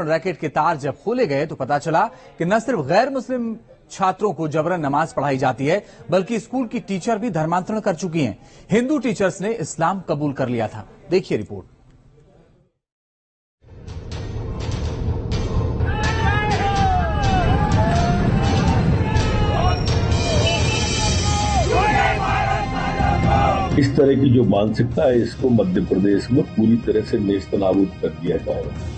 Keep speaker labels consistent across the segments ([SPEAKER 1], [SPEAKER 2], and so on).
[SPEAKER 1] Racket के तार जब खोले गए तो पता चला कि न सिर्फ गैर मुस्लिम छात्रों को जबरन नमाज पढ़ाई जाती है, बल्कि स्कूल की टीचर भी धर्मांतरण कर चुकी हैं। हिंदू टीचर्स ने इस्लाम कबूल कर लिया था। देखिए रिपोर्ट।
[SPEAKER 2] इस तरह की जो मानसिकता है, इसको मध्य प्रदेश में पूरी तरह से नेस्तनाबूद कर दिया जाएगा।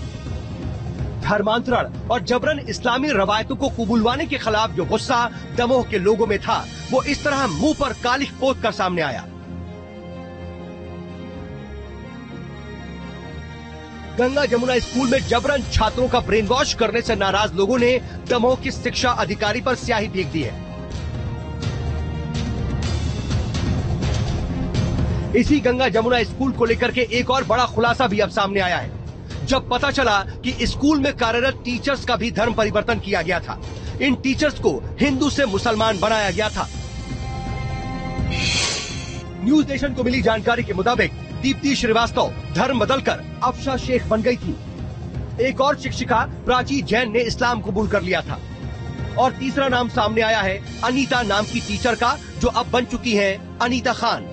[SPEAKER 3] धर्मांतरण और जबरन इस्लामी रवायतों को कबूलवाने के खिलाफ जो गुस्सा दमोह के लोगों में था, वो इस तरह मुंह पर कालिख पोत कर सामने आया। गंगा जमुना स्कूल में जबरन छात्रों का ब्रेन वॉश करने से नाराज लोगों ने दमोह की शिक्षा अधिकारी पर स्याही फेंक दी है। इसी गंगा जमुना स्कूल को लेकर के एक और बड़ा खुलासा भी अब सामने आया है, जब पता चला कि स्कूल में कार्यरत टीचर्स का भी धर्म परिवर्तन किया गया था। इन टीचर्स को हिंदू से मुसलमान बनाया गया था। न्यूज नेशन को मिली जानकारी के मुताबिक दीप्ति श्रीवास्तव धर्म बदलकर अफशा शेख बन गई थी। एक और शिक्षिका प्राची जैन ने इस्लाम कबूल कर लिया था। और तीसरा नाम सामने आया है अनीता नाम की टीचर का, जो अब बन चुकी है अनीता खान।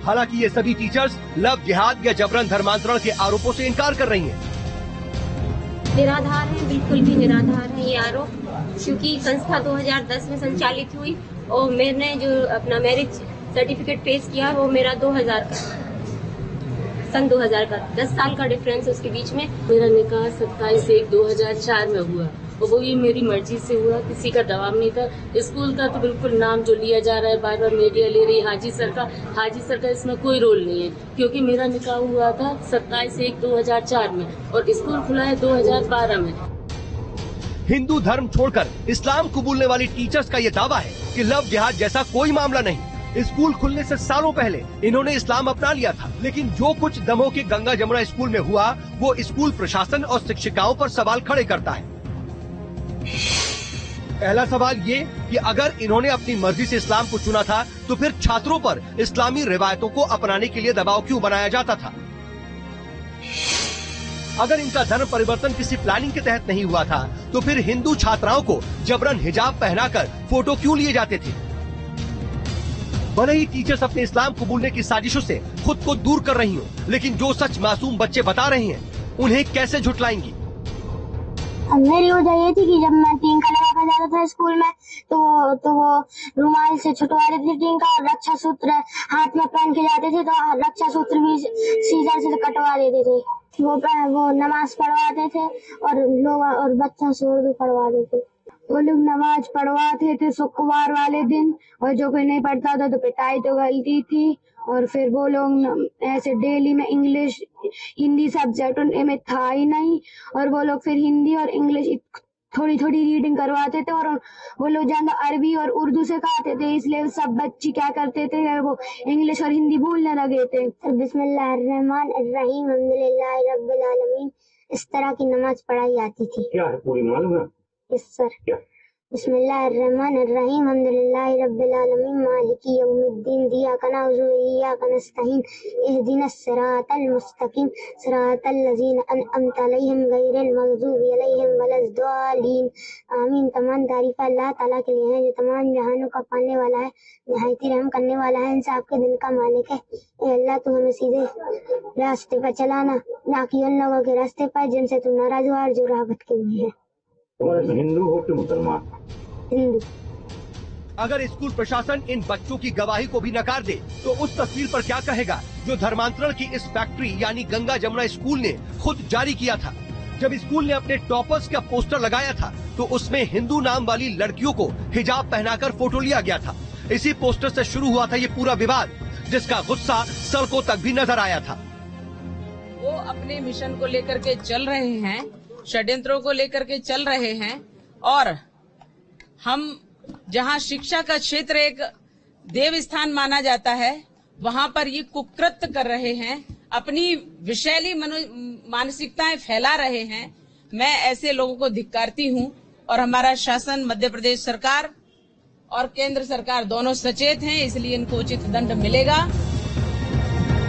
[SPEAKER 3] हालांकि ये सभी टीचर्स लव जिहाद या जबरन धर्मांतरण के आरोपों से इनकार कर रही हैं।
[SPEAKER 4] निराधार है, बिल्कुल भी निराधार है ये आरोप, क्योंकि संस्था 2010 में संचालित हुई और मैंने जो अपना मैरिज सर्टिफिकेट पेश किया वो मेरा 2000 का, सन 2000 का, 10 साल का डिफरेंस उसके बीच में।
[SPEAKER 5] मेरा निकाह 27/1/2004 में हुआ और वो भी मेरी मर्जी से हुआ, किसी का दबाव नहीं था। स्कूल का तो बिल्कुल नाम जो लिया जा रहा है, बार बार मीडिया ले रही है हाजी सर का इसमें कोई रोल नहीं है, क्योंकि मेरा निकाह हुआ था 27/1/2004 में और स्कूल खुला है 2012 में।
[SPEAKER 3] हिंदू धर्म छोड़कर इस्लाम कबूलने वाली टीचर्स का ये दावा है कि लव जिहाद जैसा कोई मामला नहीं। स्कूल खुलने से सालों पहले इन्होंने इस्लाम अपना लिया था, लेकिन जो कुछ दमोह के गंगा जमुना स्कूल में हुआ, वो स्कूल प्रशासन और शिक्षिकाओं पर सवाल खड़े करता है। पहला सवाल ये कि अगर इन्होंने अपनी मर्जी से इस्लाम को चुना था, तो फिर छात्रों पर इस्लामी रिवायतों को अपनाने के लिए दबाव क्यों बनाया जाता था? अगर इनका धर्म परिवर्तन किसी प्लानिंग के तहत नहीं हुआ था, तो फिर हिंदू छात्राओं को जबरन हिजाब पहनाकर फोटो क्यों लिए जाते थे? भले ही टीचर्स अपने इस्लाम कबूलने की साजिशों से खुद को दूर कर रही हो, लेकिन जो सच मासूम बच्चे बता रहे हैं, उन्हें कैसे झुटलाएंगी?
[SPEAKER 6] मेरी वजह ये थी कि जब मैं टीका लगा कर जाता था स्कूल में, तो वो रुमाल से छुटवा देती थी टीका, और रक्षा सूत्र हाथ में पहन के जाते थे, तो रक्षा सूत्र भी सीजर से कटवा देते थे। वो नमाज पढ़वाते थे और बच्चों से उर्दू पढ़वाते थे। वो लोग नमाज पढ़वाते थे शुक्रवार वाले दिन, और जो कोई नहीं पढ़ता था तो पिटाई तो गलती थी। और फिर वो लोग ऐसे डेली में इंग्लिश हिंदी सब्जेक्ट उनमें था ही नहीं, और वो लोग फिर हिंदी और इंग्लिश थोड़ी थोड़ी रीडिंग करवाते थे, और वो लोग ज्यादा अरबी और उर्दू सिखाते थे, इसलिए सब बच्चे क्या करते थे, वो इंग्लिश और हिंदी भूलने लगे थे। बिस्मिल्लाहिर्रहमानिर्रहीम अल्हम्दुलिल्लाहि रब्बिल आलमीन, इस तरह की नमाज पढ़ाई जाती थी।
[SPEAKER 2] क्या है पूरी मालूम है?
[SPEAKER 6] Yes sir. बिस्मिल्लाहिर्रहमानिर्रहीम अल्हम्दुलिल्लाहि रब्बिल आलमीन मालिकी यौमिद्दीन इय्याका नअबुदु व इय्याका नस्तईन इहदिनस सिरातल मुस्तकीम सिरातल लज़ीना अनअमता अलैहिम गैरिल मग़ज़ूबि अलैहिम वलद्दालीन आमीन। तमाम तारीफ़ अल्लाह ताला के लिए है, जो तमाम जहानों का पालने वाला है, निहायत रहम करने वाला है, इंसाफ के दिन का मालिक है। ए अल्लाह, तू हमें सीधे रास्ते पर चलाना, ना कि उन लोगों के रास्ते पर जिनसे तू नाराज हुआ और जो राह भटके हुए हैं।
[SPEAKER 2] हिंदू हो कि मुसलमान?
[SPEAKER 6] हिंदू।
[SPEAKER 3] अगर स्कूल प्रशासन इन बच्चों की गवाही को भी नकार दे, तो उस तस्वीर पर क्या कहेगा जो धर्मांतरण की इस फैक्ट्री यानी गंगा जमुना स्कूल ने खुद जारी किया था? जब स्कूल ने अपने टॉपर्स का पोस्टर लगाया था, तो उसमें हिंदू नाम वाली लड़कियों को हिजाब पहनाकर फोटो लिया गया था। इसी पोस्टर से शुरू हुआ था ये पूरा विवाद, जिसका गुस्सा सड़कों तक भी नजर आया था।
[SPEAKER 5] वो अपने मिशन को लेकर के चल रहे हैं, षड्यंत्रों को लेकर के चल रहे हैं, और हम जहां शिक्षा का क्षेत्र एक देव स्थान माना जाता है, वहां पर ये कुकृत्य कर रहे हैं, अपनी विषैली मानसिकताएं फैला रहे हैं। मैं ऐसे लोगों को धिक्कारती हूं, और हमारा शासन मध्य प्रदेश सरकार और केंद्र सरकार दोनों सचेत हैं, इसलिए इनको उचित दंड मिलेगा।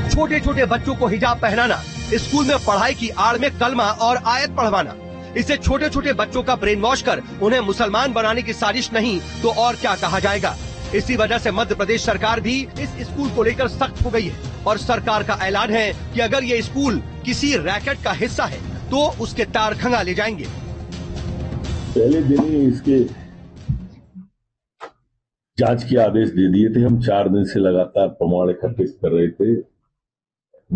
[SPEAKER 3] छोटे छोटे बच्चों को हिजाब पहनाना स्कूल में पढ़ाई की आड़ में कलमा और आयत पढ़वाना, इसे छोटे छोटे बच्चों का ब्रेन वॉश कर उन्हें मुसलमान बनाने की साजिश नहीं तो और क्या कहा जाएगा। इसी वजह से मध्य प्रदेश सरकार भी इस स्कूल को लेकर सख्त हो गई है और सरकार का ऐलान है कि अगर ये स्कूल किसी रैकेट का हिस्सा है तो उसके तार खंगा ले जाएंगे।
[SPEAKER 2] पहले दिन ही इसके जांच के आदेश दे दिए थे। हम 4 दिन से लगातार प्रमाण एकत्रित कर रहे थे,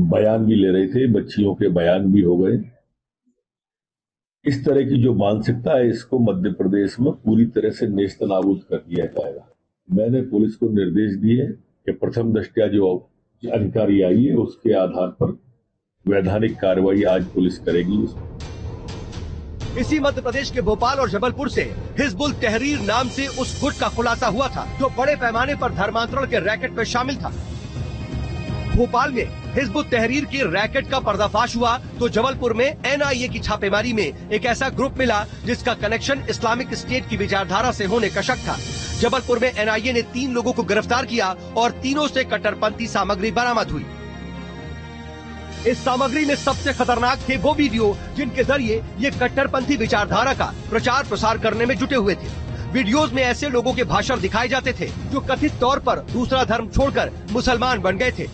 [SPEAKER 2] बयान भी ले रहे थे, बच्चियों के बयान भी हो गए। इस तरह की जो मानसिकता है इसको मध्य प्रदेश में पूरी तरह से नेस्तनाबूद कर दिया जाएगा। मैंने पुलिस को निर्देश दिए कि प्रथम दृष्टया जो जानकारी आई है उसके आधार पर वैधानिक कार्रवाई आज पुलिस करेगी।
[SPEAKER 3] इसी मध्य प्रदेश के भोपाल और जबलपुर से हिजबुल तहरीर नाम से उस गुट का खुलासा हुआ था जो बड़े पैमाने पर धर्मांतरण के रैकेट में शामिल था। भोपाल में हिजबुल तहरीर के रैकेट का पर्दाफाश हुआ तो जबलपुर में एनआईए की छापेमारी में एक ऐसा ग्रुप मिला जिसका कनेक्शन इस्लामिक स्टेट की विचारधारा से होने का शक था। जबलपुर में एनआईए ने 3 लोगों को गिरफ्तार किया और तीनों से कट्टरपंथी सामग्री बरामद हुई। इस सामग्री में सबसे खतरनाक थे वो वीडियो जिनके जरिए ये कट्टरपंथी विचारधारा का प्रचार प्रसार करने में जुटे हुए थे। वीडियोस में ऐसे लोगों के भाषण दिखाए जाते थे जो कथित तौर पर दूसरा धर्म छोड़कर मुसलमान बन गए थे।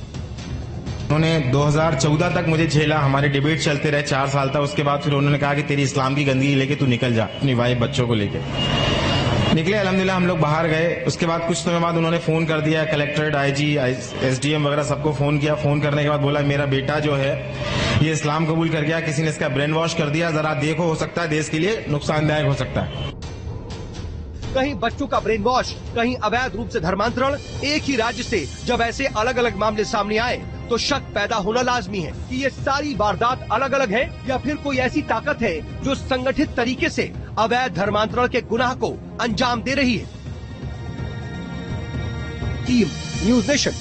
[SPEAKER 7] उन्होंने 2014 तक मुझे झेला, हमारे डिबेट चलते रहे 4 साल तक। उसके बाद फिर उन्होंने कहा कि तेरी इस्लाम की गंदगी लेके तू निकल जा। अपनी वाइफ बच्चों को लेके निकले, अल्हम्दुलिल्लाह हम लोग बाहर गए। उसके बाद कुछ समय बाद उन्होंने फोन कर दिया, कलेक्टर, आईजी, एसडीएम वगैरह सबको फोन किया। फोन करने के बाद बोला मेरा बेटा जो है ये इस्लाम कबूल कर गया, किसी ने इसका ब्रेन वॉश कर दिया, जरा देखो, हो सकता है देश के लिए नुकसानदायक हो सकता है।
[SPEAKER 3] कहीं बच्चों का ब्रेन वॉश, कहीं अवैध रूप से धर्मांतरण। एक ही राज्य से जब ऐसे अलग अलग मामले सामने आए तो शक पैदा होना लाजमी है कि ये सारी वारदात अलग अलग है या फिर कोई ऐसी ताकत है जो संगठित तरीके से अवैध धर्मांतरण के गुनाह को अंजाम दे रही है। Team news nation.